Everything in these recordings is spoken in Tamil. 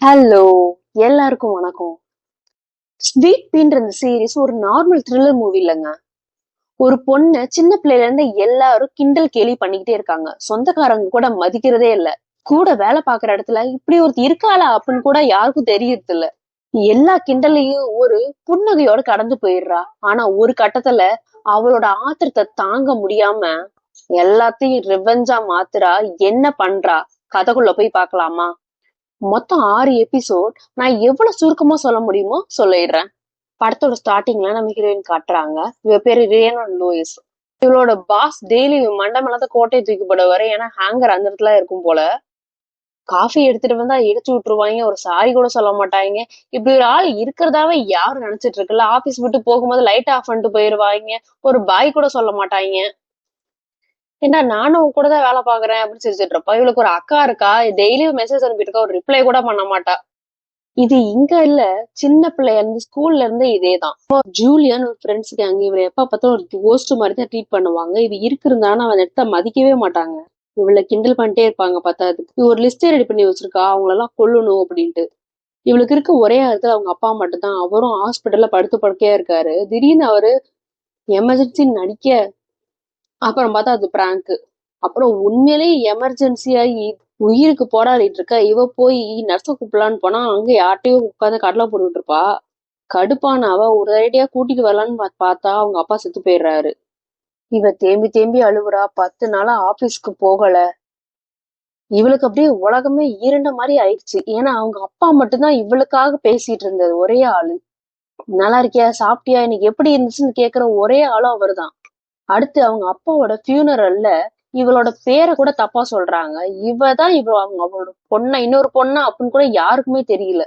ஹலோ, எல்லாருக்கும் வணக்கம். ஸ்வீட் பீன்ற இந்த சீரிஸ் ஒரு நார்மல் த்ரில்லர் மூவி இல்லைங்க. ஒரு பொண்ணு சின்ன பிள்ளையில இருந்து எல்லாரும் கிண்டல் கேலி பண்ணிக்கிட்டே இருக்காங்க. சொந்தக்காரங்க கூட மதிக்கிறதே இல்ல. கூட வேலை பார்க்குற இடத்துல இப்படி ஒருத்தி இருக்காளா அப்படின்னு கூட யாருக்கும் தெரியறது இல்ல. எல்லா கிண்டலையும் ஒரு புன்னகையோட கடந்து போயிடுறா. ஆனா ஒரு கட்டத்துல அவளோட ஆத்திரத்தை தாங்க முடியாம எல்லாத்தையும் ரிவெஞ்சா மாத்துறா. என்ன பண்றா? கதைக்குள்ள போய் பார்க்கலாமா? மொத்தம் 6 எபிசோட். நான் எவ்வளவு சுருக்கமா சொல்ல முடியுமோ சொல்லிடுறேன். படத்தோட ஸ்டார்டிங்ல நம்ம ஹீரோயின் காட்டுறாங்க. இவ பேரு ரியனா லூயிஸ். இவளோட பாஸ் டெய்லி மண்டை மேலதான் கோட்டையை தூக்கி போடுவாரு. ஏன்னா ஹேங்கர் அந்த இடத்துல இருக்கும் போல. காஃபி எடுத்துட்டு வந்தா இடிச்சு விட்டுருவாங்க. ஒரு சாரி கூட சொல்ல மாட்டாங்க. இப்படி ஒரு ஆள் இருக்கிறதாவே யாரும் நினைச்சிட்டு இருக்குல்ல. ஆபீஸ் விட்டு போகும்போது லைட் ஆஃப் பண்ணிட்டு போயிருவாங்க. ஒரு பாய் கூட சொல்ல மாட்டாங்க. ஏன்னா நானும் உன் கூட தான் வேலை பாக்குறேன் அப்படின்னு சிரிச்சிட்டு இருப்பா. இவளுக்கு ஒரு அக்கா இருக்கா. டெய்லியும் மெசேஜ் அனுப்பிட்டு இருக்கா. ஒரு ரிப்ளை கூட பண்ண மாட்டா. இது இங்க இல்ல. சின்ன பிள்ளைய இருந்து ஸ்கூல்ல இருந்து இதேதான். இப்போ ஜூலியான்னு ஒரு ஃப்ரெண்ட்ஸுக்கு அங்க இவளை எப்ப பார்த்தாலும் ஒரு கோஸ்ட் மாதிரி தான் ட்ரீட் பண்ணுவாங்க. இவ இருக்குருந்தான்னு அவன் இடத்த மதிக்கவே மாட்டாங்க. இவளை கிண்டல் பண்ணிட்டே இருப்பாங்க. பத்தாதுக்கு இவ ஒரு லிஸ்டே ரெடி பண்ணி வச்சிருக்கா, அவங்களெல்லாம் கொல்லணும் அப்படின்ட்டு. இவளுக்கு இருக்க ஒரே இடத்துல அவங்க அப்பா மட்டும்தான். அவரும் ஹாஸ்பிட்டல்ல படுத்து படுக்கையா இருக்காரு. திடீர்னு அவரு எமர்ஜென்சி நடிக்க, அப்புறம் பார்த்தா அது பிராங்க். அப்புறம் உண்மையிலேயே எமர்ஜென்சி ஆகி உயிருக்கு போராடிட்டு இருக்க இவ போய் நர்ஸ கூப்பிடலான்னு போனா அங்க யார்ட்டையும் உட்காந்து கடலை போட்டுட்டு இருப்பா. கடுப்பான அவ ஒரு ஐடியா கூட்டிட்டு வரலான்னு பார்த்தா அவங்க அப்பா செத்து போயிடுறாரு. இவ தேம்பி தேம்பி அழுவுறா. 10 நாளா ஆபீஸ்க்கு போகல. இவளுக்கு அப்படியே உலகமே ஈரண்ட மாதிரி ஆயிடுச்சு. ஏன்னா அவங்க அப்பா மட்டும்தான் இவளுக்காக பேசிட்டு இருந்தது ஒரே ஆளு. நல்லா இருக்கியா, சாப்பிட்டியா, இன்னைக்கு எப்படி இருந்துச்சுன்னு கேக்குற ஒரே ஆளும் அவர்தான். அடுத்து அவங்க அப்பாவோட ஃபியூனரல்ல இவளோட பேரை கூட தப்பா சொல்றாங்க. அவளோட பொண்ணா இன்னொரு பொண்ணா அப்படின்னு கூட யாருக்குமே தெரியல.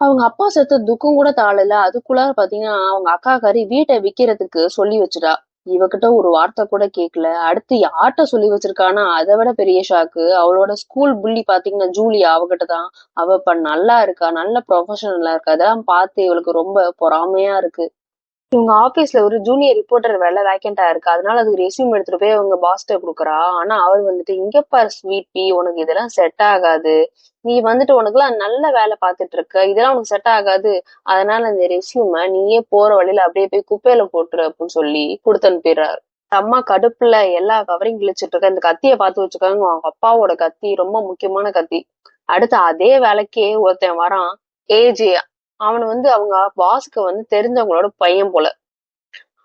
அவங்க அப்பா செத்த துக்கம் கூட தாழல. அதுக்குள்ளார பாத்தீங்கன்னா அவங்க அக்காக்காரி வீட்டை விக்கிறதுக்கு சொல்லி வச்சுட்டா. இவகிட்ட ஒரு வார்த்தை கூட கேட்கல. அடுத்து யார்கிட்ட சொல்லி வச்சிருக்கானா அதை விட பெரிய ஷாக்கு. அவளோட ஸ்கூல் புள்ளி பாத்தீங்கன்னா ஜூலியா, அவகிட்ட தான். அவ இப்ப நல்லா இருக்கா, நல்ல ப்ரொஃபஷனலா இருக்கா. அதெல்லாம் பார்த்து இவளுக்கு ரொம்ப பொறாமையா இருக்கு. இவங்க ஆபீஸ்ல ஒரு ஜூனியர் ரிப்போர்ட்டர் வேலை வேக்கண்டா இருக்கு. அதனால அதுக்கு ரெஸ்யூம் எடுத்துட்டு போய் அவங்க பாஸ்ட குடுக்குறா. ஆனா அவர் வந்துட்டு, இங்க பாரு ஸ்வீட் பீ, உனக்கு இதெல்லாம் செட் ஆகாது. நீ வந்துட்டு உனக்குலாம் நல்ல வேலை பார்த்துட்டு இருக்க, இதெல்லாம் உனக்கு செட் ஆகாது. அதனால இந்த ரெஸ்யூம நீயே போற வழியில அப்படியே போய் குப்பையில போட்டுரு அப்படின்னு சொல்லி கொடுத்து அனுப்பிடுறாரு. அம்மா கடுப்புல எல்லா கவரையும் கிழிச்சிட்டு இருக்க. இந்த கத்தியை பார்த்து வச்சுக்காங்க. அவங்க அப்பாவோட கத்தி ரொம்ப முக்கியமான கத்தி. அடுத்து அதே வேலைக்கே ஒருத்தன் வரான். ஏஜே. அவன் அவங்க பாஸ்க்கு தெரிஞ்சவங்களோட பையன் போல.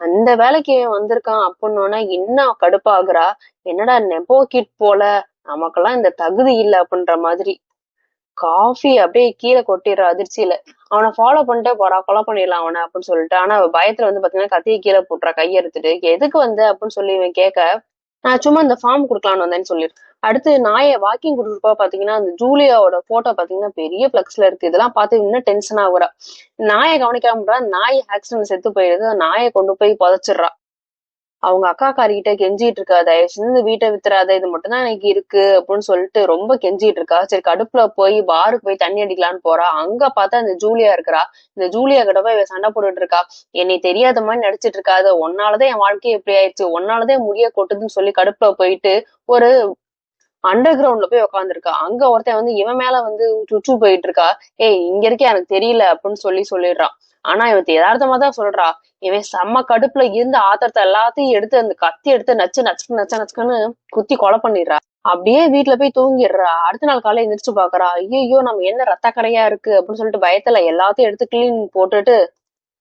அந்த வேலைக்கு இவன் வந்திருக்கான் அப்படின்னோன்னா இன்னும் கடுப்பாகுறா. என்னடா நெப்போ கிட் போல, நமக்கெல்லாம் இந்த தகுதி இல்ல அப்படின்ற மாதிரி. காஃபி அப்படியே கீழே கொட்டிடுற அதிர்ச்சியில. அவனை ஃபாலோ பண்ணிட்டே போறா. கொலை பண்ணிடலாம் அவனை அப்படின்னு சொல்லிட்டு. ஆனா அவ பயத்துல பாத்தீங்கன்னா கத்தியை கீழே போட்டுறா கையெடுத்துட்டு. எதுக்கு அப்படின்னு சொல்லி இவன் கேட்க, நான் சும்மா இந்த ஃபார்ம் குடுக்கலான்னு வந்தேன்னு சொல்லிடு. அடுத்து நாயை வாக்கிங் கூட்டிட்டு பாத்தீங்கன்னா அந்த ஜூலியாவோட போட்டோ பாத்தீங்கன்னா பெரிய பிளக்ஸ்ல இருக்கு. இதெல்லாம் பார்த்து இன்னும் டென்ஷன் ஆகுறா. நாயை கவனிக்காம நாய் ஆக்சிடென்ட் செத்து போயிடுது. நாயை கொண்டு போய் புதைச்சிடுறா. அவங்க அக்காக்காரிகிட்ட கெஞ்சிட்டு இருக்கா, தயவு செஞ்சு வீட்டை வித்துறாத, இது மட்டும்தான் எனக்கு இருக்கு அப்படின்னு சொல்லிட்டு ரொம்ப கெஞ்சிட்டு இருக்கா. சரி கடுப்புல போய் பாருக்கு போய் தண்ணி அடிக்கலான்னு போறா. அங்க பார்த்தா இந்த ஜூலியா இருக்கிறா. இந்த ஜூலியா கிட்ட போய் இவ சண்டை போட்டுட்டு இருக்கா. என்னை தெரியாத மாதிரி நடிச்சிட்டு இருக்காது, உன்னாலதான் என் வாழ்க்கையை எப்படி ஆயிடுச்சு, உன்னாலதான் முடிய கொட்டுதுன்னு சொல்லி கடுப்புல போயிட்டு ஒரு அண்டர் கிரவுண்ட்ல போய் உட்காந்துருக்கா. அங்க ஒருத்தன் இவன் மேல சுச்சு போயிட்டு இருக்கா. ஏய் இங்க இருக்கே எனக்கு தெரியல அப்படின்னு சொல்லிடுறான். ஆனா இவன் யதார்த்தமா தான் சொல்றா. இவன் செம்ம கடுப்புல இருந்து ஆத்திரத்தை எல்லாத்தையும் எடுத்து அந்த கத்தி எடுத்து நச்சு நச்சு நச்ச நச்சுன்னு குத்தி கொலை பண்ணிடுறா. அப்படியே வீட்டுல போய் தூங்கிடுறா. அடுத்த நாள் காலையில எந்திரிச்சு பாக்குறா. ஐயோ நம்ம என்ன ரத்த கடையா இருக்கு அப்படின்னு சொல்லிட்டு பயத்துல எல்லாத்தையும் எடுத்து கிளீன் போட்டுட்டு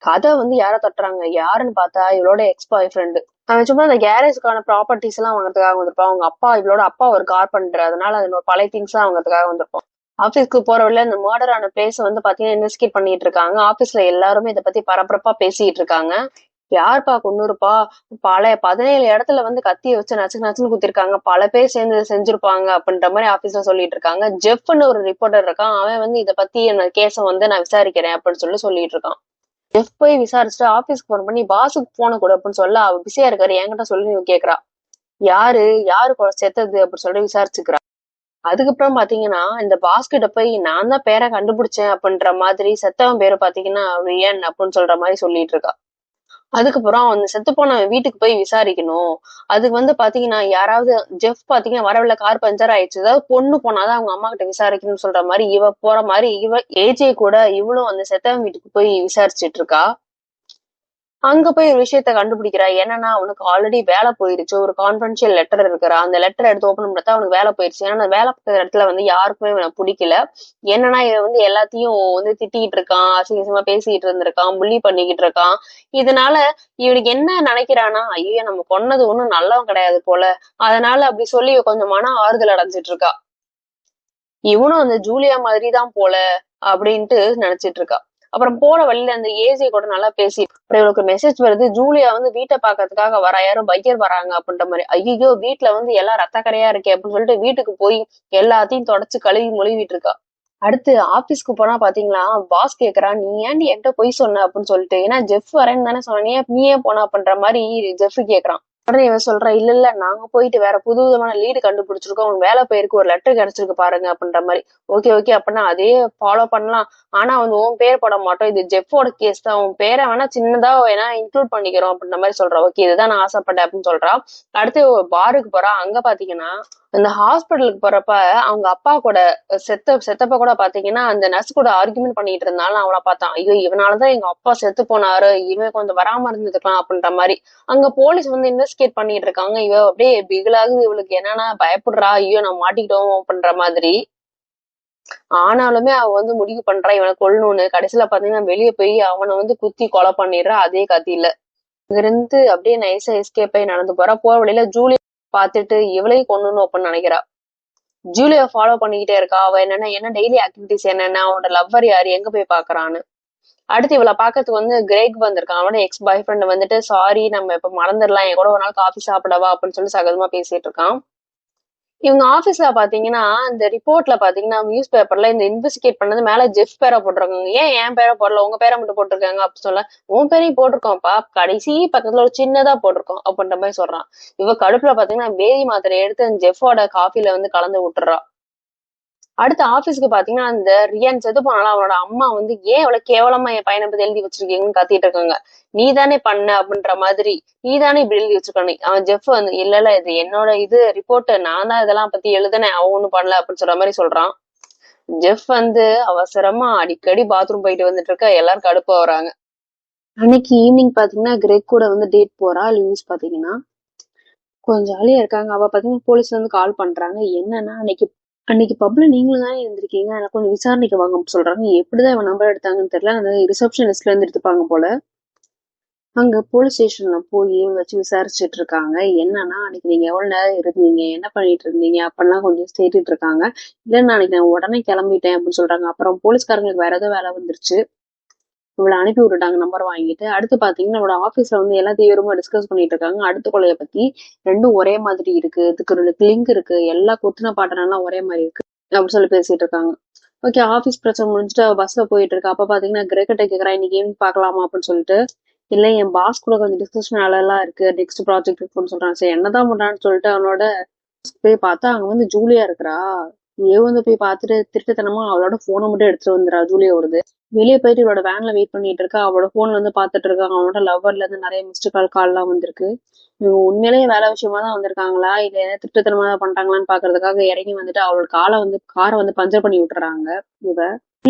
கதை யார தட்டுறாங்க. யாருன்னு பார்த்தா இவளோட எக்ஸ் பாய் ஃப்ரெண்டு. அவன் சும்மா அந்த கேரேஜுக்கான ப்ராப்பர்ட்டிஸ் எல்லாம் வாங்குறதுக்காக வந்திருப்பான். அவங்க அப்பா இவளோட அப்பா ஒரு கார்பெண்டர். அதனால அதனோட பழைய திங்ஸ் எல்லாம் வாங்குறதுக்காக வந்திருப்பான். ஆபீஸ்க்கு போற வழியில இந்த மர்டர் ஆன பிளேஸ் பாத்தீங்கன்னா இன்வெஸ்டிகேட் பண்ணிட்டு இருக்காங்க. ஆபீஸ்ல எல்லாருமே இதை பத்தி பரபரப்பா பேசிட்டு இருக்காங்க. யாருப்பா கொன்னுருப்பா, பல 17 இடத்துல கத்திய வச்சு நச்சு நச்சுன்னு குத்திருக்காங்க, பல பேர் சேர்ந்து செஞ்சிருப்பாங்க அப்படின்ற மாதிரி ஆபீஸ்ல சொல்லிட்டு இருக்காங்க. ஜெஃப்னு ஒரு ரிப்போர்ட்டர் இருக்கான். அவன் இதை பத்தி என்ன கேஸ நான் விசாரிக்கிறேன் அப்படின்னு சொல்லிட்டு இருக்கான். ஜெஃப் போய் விசாரிச்சுட்டு ஆபீஸ்க்கு போன் பண்ணி பாஸுக்கு போன கூட அப்படின்னு சொல்ல, அவர் பிஸியா இருக்காரு என்கிட்ட சொல்லி கேக்குறா. யாரு யாரு செத்தது அப்படின்னு சொல்லிட்டு விசாரிச்சுக்கிறா. அதுக்கப்புறம் பாத்தீங்கன்னா இந்த பாஸ் கிட்ட போய் நான் தான் பேரை கண்டுபிடிச்சேன் அப்படின்ற மாதிரி செத்தவன் பேரை பாத்தீங்கன்னா ரியன் அப்படின்னு சொல்ற மாதிரி சொல்லிட்டு இருக்கா. அதுக்கப்புறம் அந்த செத்து போன வீட்டுக்கு போய் விசாரிக்கணும். அதுக்கு பாத்தீங்கன்னா, யாராவது ஜெஃப் பாத்தீங்கன்னா வரவழில கார் பஞ்சர் ஆயிடுச்சு. ஏதாவது பொண்ணு போனாதான் அவங்க அம்மா கிட்ட விசாரிக்கணும்னு சொல்ற மாரி, இவ போற மாரி ஏஜே கூட இவளும் அந்த செத்தவன் வீட்டுக்கு போய் விசாரிச்சுட்டு இருக்கா. அங்க போய் ஒரு விஷயத்த கண்டுபிடிக்கிறா. என்னன்னா, அவனுக்கு ஆல்ரெடி வேலை போயிருச்சு. ஒரு கான்ஃபிடென்ஷியல் லெட்டர் இருக்குறா. அந்த லெட்டர் எடுத்து ஓப்பன் பண்ணி பார்த்தா அவனுக்கு வேலை போயிருச்சு. ஏன்னா, அந்த வேலை பார்க்குற இடத்துல யாருக்குமே இவன புடிக்கல. என்னன்னா, இவன் எல்லாத்தையும் திட்டிக்கிட்டு இருக்கான். அசிங்க அசிங்கமா பேசிக்கிட்டு இருந்திருக்கான். புல்லி பண்ணிக்கிட்டு இருக்கான். இதனால இவனுக்கு என்ன நினைக்கிறான்னா, ஐயோ! நம்ம கொன்னது ஒண்ணும் நல்லவன் கிடையாது போல. அதனால அப்படி சொல்லி கொஞ்சம் மன ஆறுதல் அடைஞ்சிட்டு இருக்கா. இவனும் அந்த ஜூலியா மாதிரி தான் போல அப்படின்ட்டு நினைச்சிட்டு இருக்கா. அப்புறம் போற வழியில அந்த ஏஜே கூட நல்லா பேசி அப்புறம் இவளுக்கு மெசேஜ் வருது. ஜூலியா வீட்டை பாக்கிறதுக்காக வரா, யாரும் பையர் வராங்க அப்படின்ற மாதிரி. ஐயோ, வீட்டுல எல்லாம் ரத்தக்கரையா இருக்கே அப்படின்னு சொல்லிட்டு வீட்டுக்கு போய் எல்லாத்தையும் தொடச்சு கழுவி மொழிவிட்டு இருக்கா. அடுத்து ஆபீஸ்க்கு போனா பாத்தீங்களா, பாஸ் கேக்குறா, நீ ஏன்டி என்கிட்ட பொய் சொன்ன அப்படின்னு சொல்லிட்டு. ஏன்னா ஜெஃப் வரேன்னு தானே சொன்ன, நீயே போனா அப்படின்ற மாதிரி ஜெஃப் கேக்குறான். உடனே இவன் சொல்றான், இல்ல இல்ல நாங்க போயிட்டு வேற புது விதமான லீடு கண்டுபிடிச்சிருக்கோம், உங்க வேலை போயிருக்கு, ஒரு லெட்டர் கிடைச்சிருக்கு பாருங்க அப்படின்ற மாதிரி. ஓகே ஓகே அப்படின்னா அதே ஃபாலோ பண்ணலாம். ஆனா உன் பேர் போட மாட்டோம், இது ஜெஃபோட கேஸ் தான், உன் பேரை வேணா சின்னதா வேணா இன்க்ளூட் பண்ணிக்கிறோம் அப்படின்ற மாதிரி சொல்றான். ஓகே, இதுதான் நான் ஆசைப்பட்டேன் அப்படின்னு சொல்றான். அடுத்து பாருக்கு போறா. அங்க பாத்தீங்கன்னா அந்த ஹாஸ்பிட்டலுக்கு போறப்ப அவங்க அப்பா கூட செத்தப்ப கூட பாத்தீங்கன்னா அந்த நர்ஸ் கூட ஆர்குமெண்ட் பண்ணிட்டு இருந்தாலும் அவளை பார்த்தான். ஐயோ, இவனாலதான் எங்க அப்பா செத்து போனாரு, இவன் கொஞ்சம் வராம இருந்துக்கலாம் அப்படின்ற மாதிரி. அங்க போலீஸ் இன்வெஸ்டிகேட் பண்ணிட்டு இருக்காங்க. இவ அப்படியே பிகிலாகுது. இவளுக்கு என்னன்னா பயப்படுறா, ஐயோ நம்ம மாட்டிக்கிட்டோம் அப்படின்ற மாதிரி. ஆனாலுமே அவ முடிவு பண்றா இவனை கொல்லணும்னு. கடைசியில பாத்தீங்கன்னா வெளியே போய் அவனை குத்தி கொலை பண்ணிடுறா அதே கத்தியில. இங்க இருந்து அப்படியே நைஸா எஸ்கேப் ஆகி நடந்து போறா. போற வழியில ஜூலியா பாத்துட்டு இவளையும் கொல்லணும் அப்படின்னு நினைக்கிறா. ஜூலியா ஃபாலோ பண்ணிக்கிட்டே இருக்கா. அவ என்ன டெய்லி ஆக்டிவிட்டிஸ் என்னென்ன, அவனோட லவ்வர் யாரு, எங்க போய் பாக்குறான்னு. அடுத்து இவளை பாக்கிறதுக்கு கிரேக் வந்திருக்கான். அவனோட எக்ஸ் பாய் ஃப்ரெண்ட் சாரி நம்ம இப்ப மறந்துடலாம், என் கூட ஒரு நாள் காஃபி சாப்பிடவா அப்படின்னு சொல்லி சகஜமா பேசிட்டு இருக்கான். இவங்க ஆபீஸ்ல பாத்தீங்கன்னா இந்த ரிப்போர்ட்ல பாத்தீங்கன்னா நியூஸ் பேப்பர்ல இந்த இன்வெஸ்டிகேட் பண்ணது மேல ஜெஃப் பேரை போட்டிருக்காங்க. ஏன் என் பேரை போடல, உங்க பேரை மட்டும் போட்டிருக்காங்க அப்படின்னு சொல்ல, உன் பேரையும் போட்டிருக்கோம்ப்பா, கடைசி பக்கத்துல ஒரு சின்னதா போட்டிருக்கோம் அப்படின்ற மாதிரி சொல்றான். இவ கடுப்புல பாத்தீங்கன்னா பேதி மாத்திரை எடுத்து அந்த ஜெஃபோட காஃபில கலந்து விட்டுறா. அடுத்த ஆபீஸ்க்கு பாத்தீங்கன்னா அந்த ரியான் செத்து போனாலும் அவனோட அம்மா ஏன் அவ்வளவு கேவலமா என் பையனை பத்தி எழுதி வச்சிருக்கீங்கன்னு கத்திட்டு இருக்காங்க. நீ தானே பண்ண அப்படின்ற மாதிரி, நீ தானே இப்படி எழுதி வச்சிருக்கணும். அவன் ஜெஃப் இல்ல இல்ல இது என்னோட ரிப்போர்ட், நான் தான் இதெல்லாம் பத்தி எழுதுனேன், அவன் ஒண்ணும் பண்ணல அப்படின்னு சொல்ற மாதிரி சொல்றான். ஜெஃப் அவசரமா அடிக்கடி பாத்ரூம் போயிட்டு வந்துட்டு இருக்க. எல்லாரும் கடுப்பா வராங்க. அன்னைக்கு ஈவினிங் பாத்தீங்கன்னா கிரெக் கூட டேட் போறா. லூயிஸ் பாத்தீங்கன்னா கொஞ்சம் ஜாலியா இருக்காங்க. அவ பாத்தீங்கன்னா போலீஸ்ல கால் பண்றாங்க. என்னன்னா அன்னைக்கு பப்ல நீங்களும் தானே இருந்திருக்கீங்க, எனக்கு கொஞ்சம் விசாரணைக்கு வாங்க சொல்றாங்க. எப்படிதான் இவன் நம்பர் எடுத்தாங்கன்னு தெரியல. அந்த ரிசப்ஷனிஸ்ட்ல இருந்து எடுத்துப்பாங்க போல. அங்க போலீஸ் ஸ்டேஷன்ல போய் வச்சு விசாரிச்சுட்டு இருக்காங்க. என்னன்னா அன்னைக்கு நீங்க எவ்வளவு நேரம் இருந்தீங்க, என்ன பண்ணிட்டு இருந்தீங்க அப்படிலாம் கொஞ்சம் கேட்டுட்டு இருக்காங்க. இல்ல அன்னைக்கு நான் உடனே கிளம்பிட்டேன் அப்படின்னு சொல்றாங்க. அப்புறம் போலீஸ்காரங்களுக்கு வேற ஏதோ வேலை வந்துருச்சு, இவளை அனுப்பி விட்டுட்டாங்க நம்பர் வாங்கிட்டு. அடுத்து பாத்தீங்கன்னா இவளோட ஆபீஸ்ல எல்லா தீவிரமா டிஸ்கஸ் பண்ணிட்டு இருக்காங்க. அடுத்த கொலையை பத்தி. ரெண்டும் ஒரே மாதிரி இருக்கு, இதுக்கு ஒரு லிங்க் இருக்கு, எல்லா குத்துன பாட்டனெல்லாம் ஒரே மாதிரி இருக்கு அப்படின்னு சொல்லி பேசிட்டு இருக்காங்க. ஓகே, ஆபீஸ் பிரச்சனை முடிஞ்சுட்டு பஸ்ல போயிட்டு இருக்கா. அப்ப பாத்தீங்கன்னா கிரேக்கிட்ட கேக்குறா, இன்னைக்கு ஈவினிங் பாக்கலாமா அப்படின்னு சொல்லிட்டு. இல்ல என் பாஸ் கூட கொஞ்சம் டிஸ்கஷன் எல்லாம் இருக்கு, நெக்ஸ்ட் ப்ராஜெக்ட் இருக்குன்னு சொல்றாங்க. சரி என்னதான் பண்றான்னு சொல்லிட்டு அவனோட போய் பார்த்தா அங்க ஜூலியா இருக்கிறா. போய் பார்த்துட்டு திருட்டுத்தனமா அவளோட போனை மட்டும் எடுத்துட்டு வந்துடா. ஜூலியாவோடது வெளியே போயிட்டு இவளோட வேன்ல வெயிட் பண்ணிட்டு இருக்கா. அவளோட போன்ல பாத்துட்டு இருக்காங்க. அவனோட லவ்வர்ல இருந்து நிறைய மிஸ்டு கால் எல்லாம் வந்திருக்கு. இவங்க உண்மையிலேயே வேலை விஷயமா தான் வந்திருக்காங்களா இல்ல என்ன திருட்டுத்தனமா தான் பண்றாங்களான்னு பாக்குறதுக்காக இறங்கி அவளோட காரை பஞ்சர் பண்ணி விட்டுறாங்க. இவ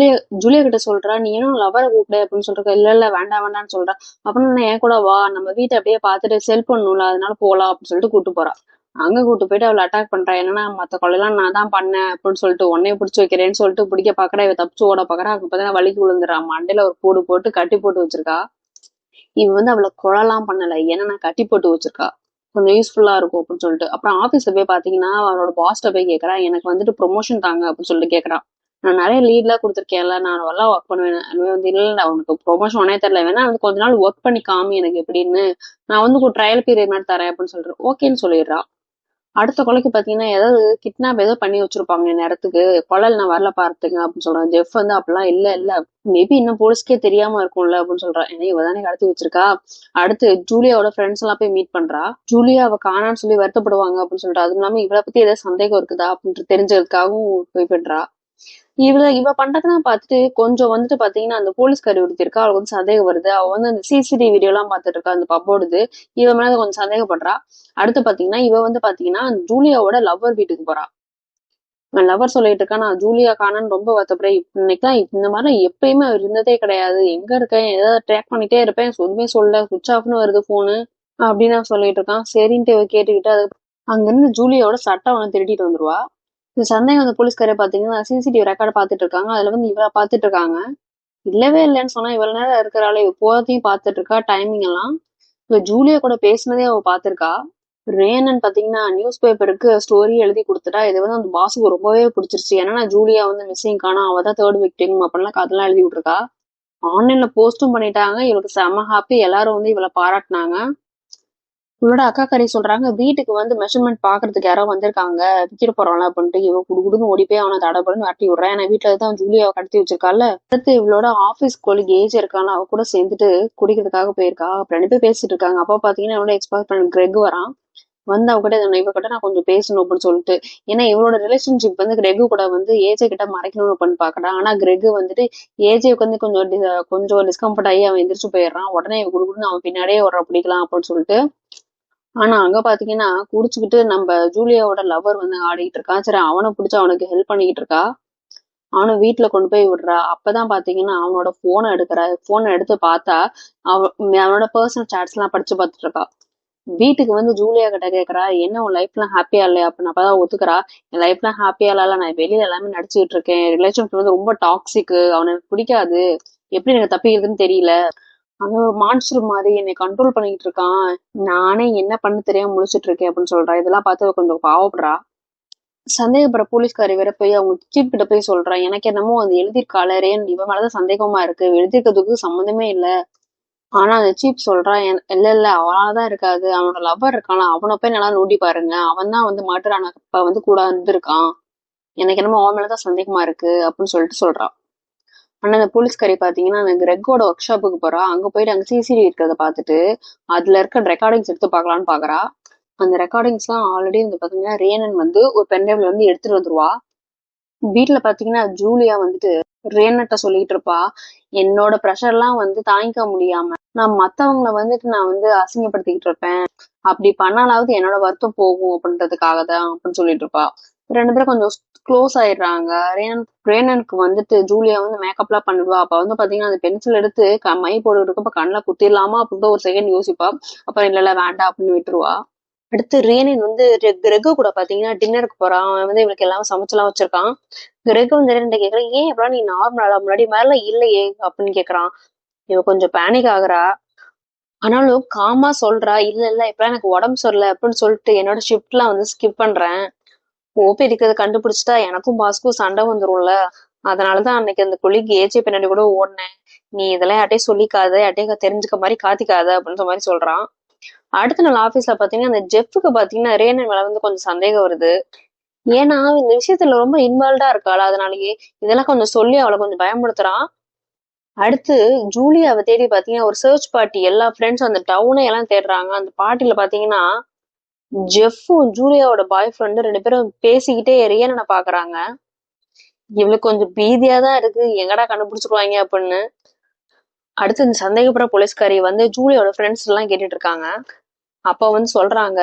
ஜூலியா கிட்ட சொல்றா, நீ ஏன்னா லவரை கூப்பிடு அப்படின்னு சொல்ற. இல்ல இல்ல வேண்டாம் வேண்டாம்னு சொல்றா. அப்படின்னு என் கூட வா, நம்ம வீட்டை அப்படியே பாத்துட்டு செல் பண்ணணும்ல, அதனால போலாம் அப்படின்னு சொல்லிட்டு கூட்டு போறா. அங்க கூட்டு போயிட்டு அவளை அட்டாக் பண்றா. என்னன்னா மத்த கொலையெல்லாம் நான் தான் பண்ணேன் அப்படின்னு சொல்லிட்டு உன்னைய பிடிச்சி வைக்கிறேன்னு சொல்லிட்டு பிடிக்க பாக்குறா. இவ தப்பிச்சு ஓட பாக்குறா. அங்க பார்த்தா வலிக்கு விழுந்துடுறா. மண்டையில ஒரு கூடு போட்டு கட்டி போட்டு வச்சிருக்கா. இவ அவளை கொலைலாம் பண்ணல, ஏன்னா நான் கட்டி போட்டு வச்சிருக்கா, கொஞ்சம் யூஸ்ஃபுல்லா இருக்கும் அப்படின்னு சொல்லிட்டு. அப்புறம் ஆபீஸ்ல போய் பாத்தீங்கன்னா அவளோட பாஸ்ட போய் கேக்குறா, எனக்கு ப்ரொமோஷன் தாங்க அப்படின்னு சொல்லிட்டு கேக்குறான். நான் நிறைய லீட்லாம் கொடுத்துருக்கேன்ல, நான் நல்லா ஒர்க் பண்ணுவேன். இல்ல உனக்கு ப்ரொமோஷன் உடனே தெரியல, வேணா கொஞ்ச நாள் ஒர்க் பண்ணி காமி எனக்கு எப்படின்னு, நான் ஒரு ட்ரையல் பீரியட் மாதிரி தரேன் அப்படின்னு சொல்றேன். ஓகேன்னு சொல்லிடுறா. அடுத்த கொலைக்கு பாத்தீங்கன்னா ஏதாவது கிட்னாப் ஏதோ பண்ணி வச்சிருப்பாங்க நேரத்துக்கு, கொலை நான் வரல பார்த்துங்க அப்படின்னு சொல்றான். ஜெஃப் அப்படிலாம் இல்ல இல்ல மேபி இன்னும் போலீஸ்க்கே தெரியாம இருக்கும்ல அப்படின்னு சொல்றான். ஏன்னா இவ தானே கடத்தி வச்சிருக்கா. அடுத்து ஜூலியாவோட ஃப்ரெண்ட்ஸ் எல்லாம் போய் மீட் பண்றா. ஜூலியா அவ காணான்னு சொல்லி வருத்தப்படுவாங்க அப்படின்னு சொல்லிட்டு, அதுவும் இல்லாம இவளை பத்தி ஏதாவது சந்தேகம் இருக்குதா அப்படின்ட்டு தெரிஞ்சதுக்காகவும் போய் பண்றா. இவ பண்றதெல்லாம் பார்த்துட்டு கொஞ்சம் வந்துட்டு பாத்தீங்கன்னா அந்த போலீஸ்காரி ஒருத்தி இருக்கா, அவளுக்கு வந்து சந்தேகம் வருது. அவ வந்து அந்த சிசிடிவி வீடியோ எல்லாம் பாத்துட்டு இருக்கா அந்த பப்போடுது. இவ மேல கொஞ்சம் சந்தேகப்படுறா. அடுத்து பாத்தீங்கன்னா இவ வந்து பாத்தீங்கன்னா ஜூலியாவோட லவ்வர் வீட்டுக்கு போறா. லவர் சொல்லிட்டு இருக்கா, நான் ஜூலியா காணன்னு ரொம்ப வருத்தப்படுறேன். இன்னைக்குதான் இந்த மாதிரி எப்பயுமே அவர் இருந்ததே கிடையாது. எங்க இருக்கேன், ஏதாவது ட்ராக் பண்ணிட்டே இருப்பேன், எதுவுமே சொல்ல, சுவிட்ச் ஆஃப்னு வருது போனு அப்படின்னு நான் சொல்லிட்டு இருக்கான். சரின்ட்டு இவ கேட்டுக்கிட்டு அது அங்கிருந்து ஜூலியாவோட சட்டை அவனை திருட்டிட்டு வந்துருவா. இந்த சந்தேகம் அந்த போலீஸ்காரே பாத்தீங்கன்னா சிசிடிவி ரெக்கார்டு பாத்துட்டு இருக்காங்க. அதுல வந்து இவளை பாத்துட்டு இருக்காங்க. இல்லவே இல்லைன்னு சொன்னா இவ்வளவு நேரம் இருக்கிறாளே, இவ போறதையும் பாத்துட்டு இருக்கா, டைமிங் எல்லாம். இவ ஜூலியா கூட பேசினதே அவ பாத்திருக்கா. ரேனன் பாத்தீங்கன்னா நியூஸ் பேப்பருக்கு ஸ்டோரி எழுதி கொடுத்துட்டா. இது வந்து அந்த பாஸுக்கு ரொம்பவே பிடிச்சிருச்சு. ஏன்னா ஜூலியா வந்து மிஸ்ஸிங் காணா, அவதான் தேர்ட் விக்டிம் அப்படின்லாம் கதெல்லாம் எழுதி விட்டுருக்கா. ஆன்லைன்ல போஸ்டும் பண்ணிட்டாங்க. இவளுக்கு செம ஹாப்பி. எல்லாரும் வந்து இவளை பாராட்டினாங்க. இவளோட அக்கா கறி சொல்றாங்க, வீட்டுக்கு வந்து மெஷர்மெண்ட் பாக்குறதுக்கு யாரோ வந்திருக்காங்க, விக்கிற போறோம்ல அப்படின்ட்டு இவ குடுக்குடுன்னு ஓடி போய் அவனை தடபடன்னு வரட்டி விடுறான். ஏன்னா வீட்டுல தான் ஜூலியாவை கடத்தி வச்சிருக்கால. அடுத்து இவளோட ஆபீஸ் கொலிக் ஏஜ் இருக்கான்னு அவ கூட சேர்ந்துட்டு குடிக்கிறதுக்காக போயிருக்கா. அப்ப 2 பேர் பேசிட்டு இருக்காங்க. அப்ப பாத்தீங்கன்னா இவனோட எக்ஸ்பெக்ட் பண்ண கிரெக் வரான். வந்து அவகிட்ட இவகிட்ட நான் கொஞ்சம் பேசணும் அப்படின்னு சொல்லிட்டு. ஏன்னா இவனோட ரிலேஷன்ஷிப் வந்து கிரெகு கூட வந்து ஏஜே கிட்ட மறைக்கணும்னு பண்ணி பாக்குறான். ஆனா கிரெகு வந்துட்டு ஏஜேக்கு வந்து கொஞ்சம் டிஸ்கம்ஃபர்ட் ஆகி அவன் எந்திரிச்சு போயிடுறான். உடனே இவ குடுக்குன்னு அவன் பின்னாடியே வர பிடிக்கலாம் அப்படின்னு சொல்லிட்டு. ஆனா அங்க பாத்தீங்கன்னா குடிச்சுக்கிட்டு நம்ம ஜூலியாவோட லவர் வந்து ஆடிட்டு இருக்கான். சரி அவனை பிடிச்சு அவனுக்கு ஹெல்ப் பண்ணிக்கிட்டு இருக்கா. அவனும் வீட்டுல கொண்டு போய் விடுறா. அப்பதான் பாத்தீங்கன்னா அவனோட போனை எடுக்கிறா. போனை எடுத்து பார்த்தா அவனோட பர்சனல் சாட்ஸ் எல்லாம் படிச்சு பார்த்துட்டு இருக்கா. வீட்டுக்கு வந்து ஜூலியா கிட்ட கேக்குறா, என்ன உன் லைஃப்லாம் ஹாப்பியா இல்லையா அப்படின்னு. அப்பதான் ஒத்துக்கிறா, என் லைஃப்லாம் ஹாப்பியா இல்ல, நான் வெளியில எல்லாமே நடிச்சுட்டு இருக்கேன். ரிலேஷன்ஷிப் வந்து ரொம்ப டாக்ஸிக், அவனுக்கு பிடிக்காது, எப்படி எனக்கு தப்பிக்கிறதுன்னு தெரியல, அவன் ஒரு மான்ஸ்டர் மாதிரி என்னை கண்ட்ரோல் பண்ணிட்டு இருக்கான், நானே என்ன பண்ண தெரியாம முழிச்சிட்டு இருக்கேன் அப்படின்னு சொல்றா. இதெல்லாம் பார்த்து கொஞ்சம் பாவப்படுறா. சந்தேகப்படுற போலீஸ்காரி வேற போய் அவங்க சீப் கிட்ட போய் சொல்றான், எனக்கு என்னமோ அது எழுதியிருக்காள ரேன், இவன் மேலதான் சந்தேகமா இருக்கு, எழுதிருக்கிறதுக்கு சம்மந்தமே இல்ல. ஆனா அந்த சீப் சொல்றான், இல்ல அவனாலதான் இருக்காது, அவனோட லவ்வர் இருக்கானா, அவனை போய் நல்லா நோண்டி பாருங்க, அவன் தான் வந்து மர்டர் ஆனப்ப வந்து கூட இருந்திருக்கான், எனக்கு என்னமோ அவன் மேலதான் சந்தேகமா இருக்கு அப்படின்னு சொல்றான். ஆனா அந்த போலீஸ்காரி பாத்தீங்கன்னா அந்த கிரெக்கோட ஒர்க் ஷாப்புக்கு போறா. அங்க போயிட்டு அங்க சிசிடிவி இருக்கிறத பாத்துட்டு அதுல இருக்க ரெக்கார்டிங்ஸ் எடுத்து பாக்கலாம்னு பாக்குறா. அந்த ரெக்கார்டிங்ஸ் எல்லாம் ஆல்ரெடி வந்து பாத்தீங்கன்னா ரேனன் வந்து ஒரு பென்டிரைவ்ல வந்து எடுத்துட்டு வந்துருவா. வீட்டுல பாத்தீங்கன்னா ஜூலியா வந்துட்டு ரேனட்ட சொல்லிட்டு இருப்பா, என்னோட ப்ரெஷர் எல்லாம் வந்து தாங்கிக்க முடியாம நான் மத்தவங்களை வந்துட்டு நான் வந்து அசிங்கப்படுத்திக்கிட்டு இருப்பேன், அப்படி பண்ணாலாவது என்னோட வருத்தம் போகும் அப்படின்றதுக்காக தான் அப்படின்னு சொல்லிட்டு இருப்பா. 2 பேரும் கொஞ்சம் க்ளோஸ் ஆயிடுறாங்க. ரேனனுக்கு வந்துட்டு ஜூலியா வந்து மேக்கப் எல்லாம் பண்ணிடுவா. அப்ப வந்து பாத்தீங்கன்னா அந்த பென்சில் எடுத்து மை போட்டு இருக்கப்ப கண்ணில் குத்திடலாமா அப்படின்னு ஒரு செகண்ட் யோசிப்பா. அப்புறம் இல்ல வேண்டாம் அப்படின்னு விட்டுருவா. அடுத்து ரேனின் வந்து கிரெகு கூட பாத்தீங்கன்னா டின்னருக்கு போறான். அவன் வந்து இவளுக்கு எல்லாமே சமைச்செல்லாம் வச்சிருக்கான். கிரெகு வந்து ரேன் கேக்குறான், ஏன் எப்படா நீ நார்மலா முன்னாடி மேல இல்லையே அப்படின்னு கேக்குறான். இவ கொஞ்சம் பேனிக் ஆகுறா. ஆனாலும் காமா சொல்றா, இல்ல இப்ப எனக்கு உடம்பு சரியில்லை அப்படின்னு சொல்லிட்டு என்னோட ஷிஃப்ட் எல்லாம் வந்து ஸ்கிப் பண்றேன், ஓபி இருக்கிறத கண்டுபிடிச்சிட்டா எனக்கும் பாஸ்க்கும் சண்டை வந்துரும்ல, அதனாலதான் அன்னைக்கு அந்த கொலிக்கு ஏஜே பின்னாடி கூட ஓடினேன், நீ இதெல்லாம் யார்ட்டையும் சொல்லிக்காத, யார்ட்டையும் தெரிஞ்சுக்க மாதிரி காத்திக்காத அப்படின்ற மாதிரி சொல்றான். அடுத்த நாள் ஆபீஸ்ல பாத்தீங்கன்னா அந்த ஜெஃப்க்கு பாத்தீங்கன்னா ரேனன் மேல வந்து கொஞ்சம் சந்தேகம் வருது. ஏன்னா இந்த விஷயத்துல ரொம்ப இன்வால்வ்டா இருக்காளா, அதனாலயே இதெல்லாம் கொஞ்சம் சொல்லி அவளை கொஞ்சம் பயமுறுத்துறான். அடுத்து ஜூலியாவை தேடி பாத்தீங்கன்னா ஒரு சர்ச் பார்ட்டி, எல்லா ஃப்ரெண்ட்ஸும் அந்த டவுனே எல்லாம் தேடுறாங்க. அந்த பார்ட்டில பாத்தீங்கன்னா ஜெஃப்பும் ஜூலியாவோட பாய் ஃப்ரெண்டும் 2 பேரும் பேசிக்கிட்டே ரேனனை பாக்குறாங்க. இவளுக்கு கொஞ்சம் பீதியாதான் இருக்கு, எங்கடா கண்டுபிடிச்சிருவாங்க அப்படின்னு. அடுத்து இந்த சந்தேகப்படுற போலீஸ்காரி வந்து ஜூலியாவோட ஃப்ரெண்ட்ஸ் எல்லாம் கேட்டுட்டு இருக்காங்க. அப்ப வந்து சொல்றாங்க,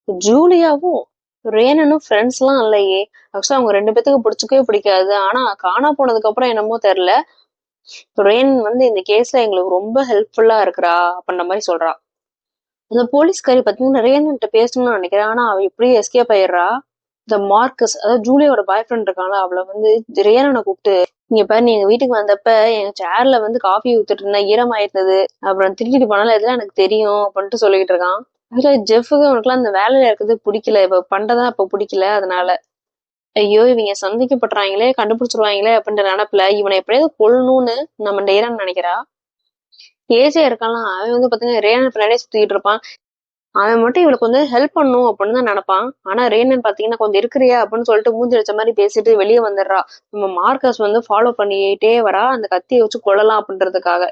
ஜூலியாவும் ரேனனும் ஃப்ரெண்ட்ஸ் எல்லாம் இல்லையே, ஆக்சுவலா அவங்க 2 பேத்துக்கு பிடிச்சிக்கவே பிடிக்காது, ஆனா காணா போனதுக்கு அப்புறம் என்னமோ தெரியல, ரேன் வந்து இந்த கேஸ்ல எங்களுக்கு ரொம்ப ஹெல்ப்ஃபுல்லா இருக்கிறா அப்படின்ற மாதிரி சொல்றா. அந்த போலீஸ்காரி பாத்தீங்கன்னா ரேனன்ட்ட பேசணும்னு நினைக்கிறேன், ஆனா அவ இப்படியே எஸ்கேப் ஆயிடுறா. இந்த மார்க்கஸ், அதாவது ஜூலியோட பாய் ஃப்ரெண்ட் இருக்காங்களா, அவளை வந்து ரேனனை கூப்பிட்டு, நீங்க பாரு நீ எங்க வீட்டுக்கு வந்தப்ப எங்க சேர்ல வந்து காஃபி ஊத்துட்டு இருந்தேன், ஈரமாயிருந்தது, அப்புறம் திருட்டிட்டு போனாலும் இதெல்லாம் எனக்கு தெரியும் அப்படின்ட்டு சொல்லிட்டு இருக்கான். அதுல ஜெஃபுக்கு அவனுக்குலாம் அந்த வேலையில இருக்கிறது பிடிக்கல, இப்ப பண்றதா இப்ப பிடிக்கல, அதனால ஐயோ இவங்க சந்திக்கப்படுறாங்களே கண்டுபிடிச்சிருவாங்களே அப்படின்ற நினைப்புல இவனை எப்படியாவது கொல்லணும்னு நம்ம ரேனன் நினைக்கிறா. ஏஜே இருக்கான்லாம், அவன் வந்து பாத்தீங்கன்னா ரேனன் பின்னாடியே சுத்திட்டு இருப்பான். அவன் மட்டும் இவளுக்கு வந்து ஹெல்ப் பண்ணும் அப்படின்னு தான் நினைப்பான். ஆனா ரேனன் பாத்தீங்கன்னா கொஞ்சம் இருக்கிறியா அப்படின்னு சொல்லிட்டு மூஞ்சி வச்ச மாதிரி பேசிட்டு வெளியே வந்துடுறா. நம்ம மார்க்கஸ் வந்து ஃபாலோ பண்ணிட்டே வரா, அந்த கத்தியை வச்சு கொள்ளலாம் அப்படின்றதுக்காக.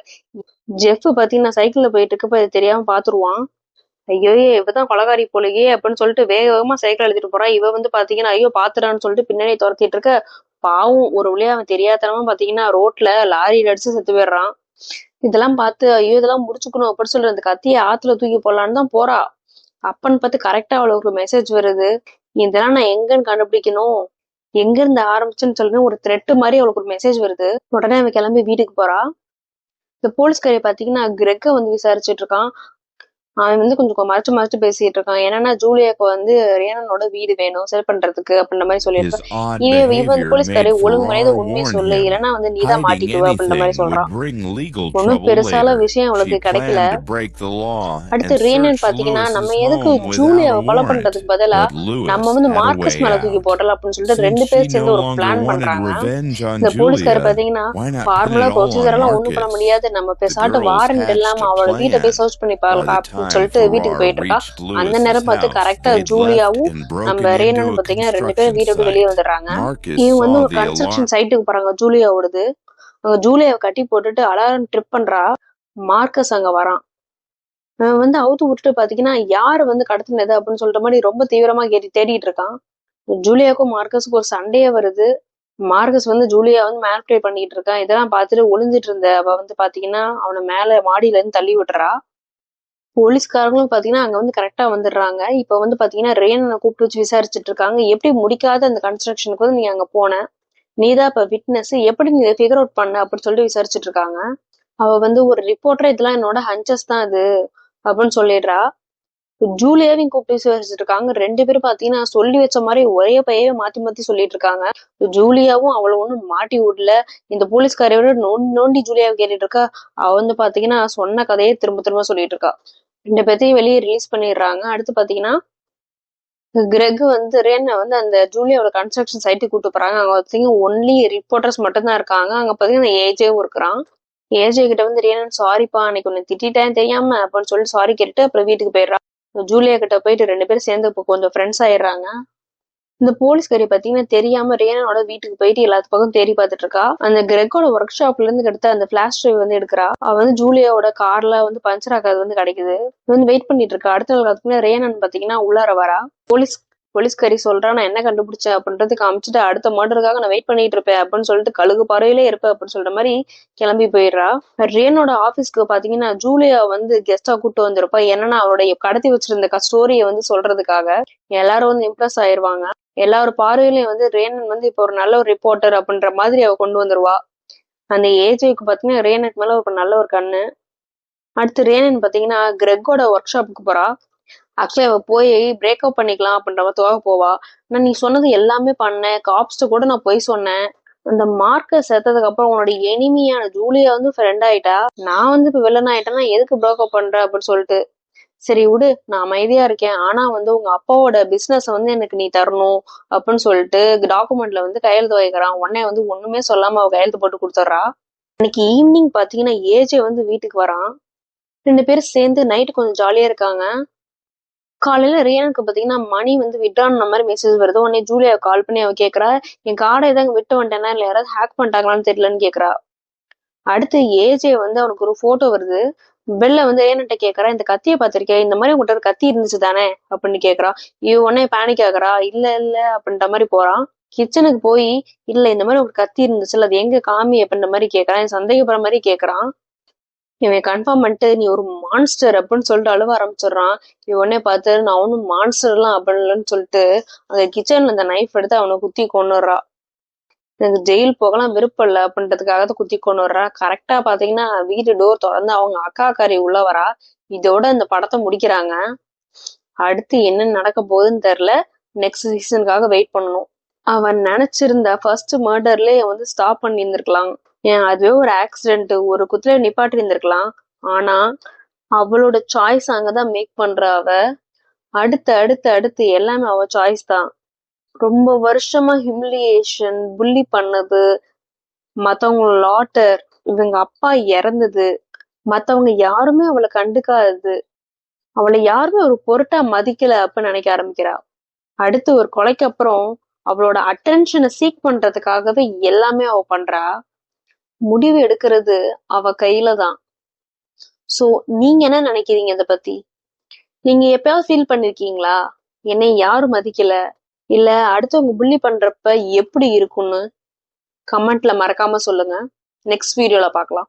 ஜெஃப் பாத்தீங்கன்னா சைக்கிள்ல போயிட்டு இருக்கப்ப இது தெரியாம பாத்துருவான். ஐயோ இவதான் கொலகாரி போலயே அப்படின்னு சொல்லிட்டு வேக வேகமா சைக்கிள் எழுதிட்டு போறா. இவ வந்து பாத்தீங்கன்னா ஐயோ பாத்துறான்னு சொல்லிட்டு பின்னாடி துரத்திட்டு இருக்க. பாவம் ஒரு வழியா அவன் தெரியாதனமா பாத்தீங்கன்னா ரோட்ல லாரி அடிச்சு செத்து போயிடுறான். இதெல்லாம் பார்த்து ஐயோ இதெல்லாம் முடிச்சுக்கணும் அப்படின்னு சொல்லி அந்த கத்தியை ஆத்துல தூக்கி போடலான்னு தான் போறா. அப்பன்னு பார்த்து கரெக்டா அவளுக்கு மெசேஜ் வருது. இதெல்லாம் நான் எங்கன்னு கண்டுபிடிக்கணும், எங்க இருந்து ஆரம்பிச்சுன்னு சொல்லிட்டு ஒரு த்ரெட் மாதிரி அவளுக்கு ஒரு மெசேஜ் வருது. உடனே அவன் கிளம்பி வீட்டுக்கு போறா. இந்த போலீஸ்காரி பாத்தீங்கன்னா கிரெக்க வந்து விசாரிச்சுட்டு இருக்கான். அவன் வந்து கொஞ்சம் மறைச்சு பேசிட்டு இருக்கான். என்னன்னா ஜூலியாக்கு வந்து ரியானோட வீடு வேணும் செல் பண்றதுக்கு அப்படின்ற மாதிரி சொல்லியிருக்கான். His odd இவன் வந்து behavior போலீஸ்காரி made ஒழுங்கு மரியாதை Farrar உண்மையை warn சொல்லு, him. இல்லைன்னா வந்து நீதான் Hiding மாட்டிக்குவ அப்படின்ற மாதிரி anything would சொல்றான். bring legal ஒன்னும் trouble பெருசால later. விஷயம் She அவளுக்கு கிடைக்கல. planned to break the law அடுத்து and ரீனன் search பாத்தீங்கன்னா நம்ம Lewis's எதுக்கு home without ஜூலியாவை a கொலை warrant. பண்றதுக்கு பதிலா But நம்ம Lewis வந்து had a மார்க்கஸ் way மேல தூக்கி out. போடலாம் அப்படின்னு சொல்லிட்டு Since ரெண்டு she பேர் சேர்ந்து no ஒரு longer பிளான் wanted பண்றாங்க. revenge on இந்த போலீஸ்கார Julia, பாத்தீங்கன்னா why not pin formula it all on procedure எல்லாம் ஒண்ணும் பண்ண Marcus? முடியாது, நம்ம The பேசாட்டு girls வாரண்ட் hatched இல்லாம a அவளோட வீட்டை போய் plan. சர்ச் பண்ணி By பார்க்கலாம் the அப்படின்னு time சொல்லிட்டு வீட்டுக்கு Farrar போயிட்டு இருக்கா. reached அந்த Lewis's நேரம் பார்த்து house, கரெக்டா they'd left ஜூலியாவும் and நம்ம broken into ரீனனும் a பாத்தீங்கன்னா ரெண்டு பேரும் construction வீட்டை விட்டு வெளியே site. வந்துடுறாங்க. Marcus இவன் வந்து saw ஒரு the alarm. கன்ஸ்ட்ரக்ஷன் சைட்டுக்கு போறாங்க ஜூலியாவோடது. அங்க ஜூலியாவை கட்டி போட்டுட்டு அலாரம் ட்ரிப் பண்றா. மார்க்கஸ் அங்க வரான். அவன் வந்து அவுத்து விட்டுட்டு பாத்தீங்கன்னா யாரு வந்து கடத்தினது அப்படின்னு சொல்ற மாதிரி ரொம்ப தீவிரமா தேடிட்டு இருக்கான். ஜூலியாவுக்கும் மார்க்கஸுக்கும் ஒரு சண்டையே வருது. மார்க்கஸ் வந்து ஜூலியா வந்து மேனிபுலேட் பண்ணிட்டு இருக்கான். இதெல்லாம் பார்த்துட்டு ஒளிஞ்சிட்டு இருந்த அவ வந்து பாத்தீங்கன்னா அவனை மேல மாடியில இருந்து தள்ளி விட்டுறா. போலீஸ்காரங்களும் பாத்தீங்கன்னா அங்க வந்து கரெக்டா வந்துடுறாங்க. இப்ப வந்து பாத்தீங்கன்னா ரேனனை கூப்பிட்டு வச்சு விசாரிச்சுட்டு இருக்காங்க. எப்படி முடிக்காத அந்த கன்ஸ்ட்ரக்ஷனுக்கு வந்து நீ அங்க போன, நீதான் இப்ப விட்னஸ், எப்படி நீ ஃபிகர் அவுட் பண்ண அப்படின்னு சொல்லிட்டு விசாரிச்சுட்டு இருக்காங்க. அவ வந்து ஒரு ரிப்போர்ட்டர், இதெல்லாம் என்னோட ஹஞ்சஸ் தான் இது அப்படின்னு சொல்லிடுறா. ஜூலியாவையும் கூப்பிட்டு விசாரிச்சுட்டு இருக்காங்க. ரெண்டு பேரும் பாத்தீங்கன்னா சொல்லி வச்ச மாதிரி ஒரே பையவே மாத்தி மாத்தி சொல்லிட்டு இருக்காங்க. ஜூலியாவும் அவளை ஒண்ணும் மாட்டி விடல. இந்த போலீஸ்காரையோட நோண்டி நோண்டி ஜூலியாவை கேட்டுட்டு இருக்கா. அவ வந்து பாத்தீங்கன்னா சொன்ன கதையே திரும்ப திரும்ப சொல்லிட்டு இருக்கா. ரெண்டு பேர்த்தையும் வெளியே ரிலீஸ் பண்ணிடுறாங்க. அடுத்து பாத்தீங்கன்னா கிரெக் வந்து ரேனை வந்து அந்த ஜூலியாவோட கன்ஸ்ட்ரக்ஷன் சைட்டுக்கு கூட்டு போறாங்க. அங்க பாத்தீங்கன்னா ஒன்லி ரிப்போர்ட்டர்ஸ் மட்டும் தான் இருக்காங்க. அங்க பாத்தீங்கன்னா ஏஜேவும் இருக்கிறான். ஏஜே கிட்ட வந்து ரேனன் சாரிப்பா அன்னைக்கு உன்னை திட்டேன் தெரியாம அப்படின்னு சொல்லிட்டு சாரி கேட்டுட்டு அப்புறம் வீட்டுக்கு போயிடுறான். ஜூலியா கிட்ட போயிட்டு ரெண்டு பேரும் சேர்ந்து இப்போ கொஞ்சம் ஃப்ரெண்ட்ஸ் ஆயிடுறாங்க. இந்த போலீஸ்காரி பாத்தீங்கன்னா தெரியாம ரேனனோட வீட்டுக்கு போயிட்டு எல்லாத்து பக்கம் தேடி பார்த்துட்டு இருக்கா. அந்த கிரெக்கோட ஒர்க் ஷாப்ல இருந்து எடுத்த அந்த பிளாஷ் டிரைவ் வந்து எடுக்கிறா. அவ வந்து ஜூலியாவோட கார்ல வந்து பஞ்சர் ஆகாது வந்து கிடைக்குது. வந்து வெயிட் பண்ணிட்டு இருக்கா. அடுத்த நாள் காலத்துக்குள்ள ரேனன் பாத்தீங்கன்னா உள்ளார வரா. போலீஸ்காரி சொல்றா நான் என்ன கண்டுபிடிச்சேன் அப்படின்றது காமிச்சிட்டு அடுத்த மர்டருக்காக நான் வெயிட் பண்ணிட்டு இருப்பேன் அப்படின்னு சொல்லிட்டு கழுகு பறவையிலே இருப்பேன் அப்படின்னு சொல்ற மாதிரி கிளம்பி போயிடுறா. ரேனோட ஆபீஸ்க்கு பாத்தீங்கன்னா ஜூலியா வந்து கெஸ்டா கூட்டு வந்திருப்பா. என்னன்னா அவருடைய கடத்தி வச்சிருந்த ஸ்டோரியை வந்து சொல்றதுக்காக எல்லாரும் வந்து இம்ப்ரெஸ் ஆயிருவாங்க. எல்லாரும் பார்வையிலையும் வந்து ரேனன் வந்து இப்ப ஒரு நல்ல ஒரு ரிப்போர்ட்டர் அப்படின்ற மாதிரி அவ கொண்டு வந்துருவா. அந்த ஏஜேக்கு பாத்தீங்கன்னா ரேனனுக்கு மேல ஒரு நல்ல ஒரு கண்ணு. அடுத்து ரேனன் பாத்தீங்கன்னா கிரெக்கோட ஒர்க் ஷாப்புக்கு போறா. ஆக்சுவலி அவ போய் பிரேக்அப் பண்ணிக்கலாம் அப்படின்ற மாதிரி துவக்க போவா. நான் நீ சொன்னது எல்லாமே பண்ணேன், காப்ஸ்ட கூட நான் போய் சொன்னேன். அந்த மார்க்கஸ் செத்ததுக்கு அப்புறம் உன்னோட எனிமியான ஜூலியா வந்து ஃப்ரெண்ட் ஆயிட்டா. நான் வந்து இப்ப வில்லன் ஆயிட்டேன்னா எதுக்கு பிரேக்அப் பண்ற அப்படின்னு சொல்லிட்டு சரி விடு நான் அமைதியா இருக்கேன், ஆனா வந்து உங்க அப்பாவோட பிசினஸ் வந்து எனக்கு நீ தரணும் அப்படின்னு சொல்லிட்டு டாக்குமெண்ட்ல வந்து கையெழுத்து வைக்கிறான். உடனே வந்து ஒண்ணுமே சொல்லாம அவ கையெழுத்து போட்டு கொடுத்துட்றா. அன்னைக்கு ஈவினிங் பாத்தீங்கன்னா ஏஜே வந்து வீட்டுக்கு வரான். ரெண்டு பேரும் சேர்ந்து நைட்டு கொஞ்சம் ஜாலியா இருக்காங்க. காலையில ரியானுக்கு பாத்தீங்கன்னா மணி வந்து விட்ரான மாதிரி மெசேஜ் வருது. உடனே ஜூலியா கால் பண்ணி அவ கேக்குறா, என் கார்டை ஏதாவது விட்டு வந்துட்டேன்னா இல்ல யாராவது ஹேக் பண்ணிட்டாங்களான்னு தெரியலன்னு கேக்குறா. அடுத்து ஏஜே வந்து அவனுக்கு ஒரு போட்டோ வருது. பெல்ல வந்து ஏன்ட்ட கேக்குறா, இந்த கத்தியை பாத்திருக்கேன், இந்த மாதிரி உங்கள்கிட்ட ஒரு கத்தி இருந்துச்சு தானே அப்படின்னு கேக்குறா. இவ உடனே பேனிக் ஆகுறா. இல்ல இல்ல அப்படின்ற மாதிரி போறான். கிச்சனுக்கு போய் இல்ல இந்த மாதிரி ஒரு கத்தி இருந்துச்சுல்ல அது எங்க காமி அப்படின்ற மாதிரி கேக்குறான். சந்தேகப்படுற மாதிரி கேக்குறான். இவன் கன்ஃபார்ம் பண்ணிட்டு நீ ஒரு மான்ஸ்டர் அப்படின்னு சொல்லிட்டு அழுவ ஆரம்பிச்சிடுறான். இவனே பார்த்து நான் ஒன்னும் மான்ஸ்டர் எல்லாம் அப்படின்னு சொல்லிட்டு அந்த கிச்சன்ல அந்த நைஃப் எடுத்து அவனை குத்தி கொண்டுடுறா. எனக்கு ஜெயில் போகலாம் விருப்பம் இல்லை அப்படின்றதுக்காக தான் குத்தி கொண்டுடுறா. கரெக்டா பாத்தீங்கன்னா வீட்டு டோர் திறந்து அவங்க அக்கா காரி உள்ள வரா. இதோட இந்த படத்தை முடிக்கிறாங்க. அடுத்து என்ன நடக்க போகுதுன்னு தெரியல. நெக்ஸ்ட் சீசனுக்காக வெயிட் பண்ணணும். அவன் நினைச்சிருந்த ஃபர்ஸ்ட் மர்டர்லயே வந்து ஸ்டாப் பண்ணி இருந்திருக்கலாம். ஏன் அதுவே ஒரு ஆக்சிடென்ட் ஒரு குத்துல நிப்பாட்டி இருந்திருக்கலாம். ஆனா அவளோட சாய்ஸ் அங்கதான் மேக் பண்ற அவ. அடுத்து அடுத்து அடுத்து எல்லாமே அவ சாய்ஸ் தான். ரொம்ப வருஷமா ஹியூமிலியேஷன் புள்ளி பண்ணது, மத்தவங்க லாட்டர், இவங்க அப்பா இறந்தது, மத்தவங்க யாருமே அவளை கண்டுக்காதது, அவளை யாருமே ஒரு பொருட்டா மதிக்கல அப்படின்னு நினைக்க ஆரம்பிக்கிறா. அடுத்து ஒரு கொலைக்கு அப்புறம் அவளோட அட்டென்ஷனை சீக் பண்றதுக்காகவே எல்லாமே அவ பண்றா. முடிவு எடுக்கிறது அவ கையில தான். சோ நீங்க என்ன நினைக்கிறீங்க இத பத்தி? நீங்க எப்பயாவது ஃபீல் பண்ணிருக்கீங்களா என்னை யாரும் மதிக்கல, இல்ல அடுத்தவங்க புள்ளி பண்றப்ப எப்படி இருக்கும்னு? கமெண்ட்ல மறக்காம சொல்லுங்க. நெக்ஸ்ட் வீடியோல பார்க்கலாம்.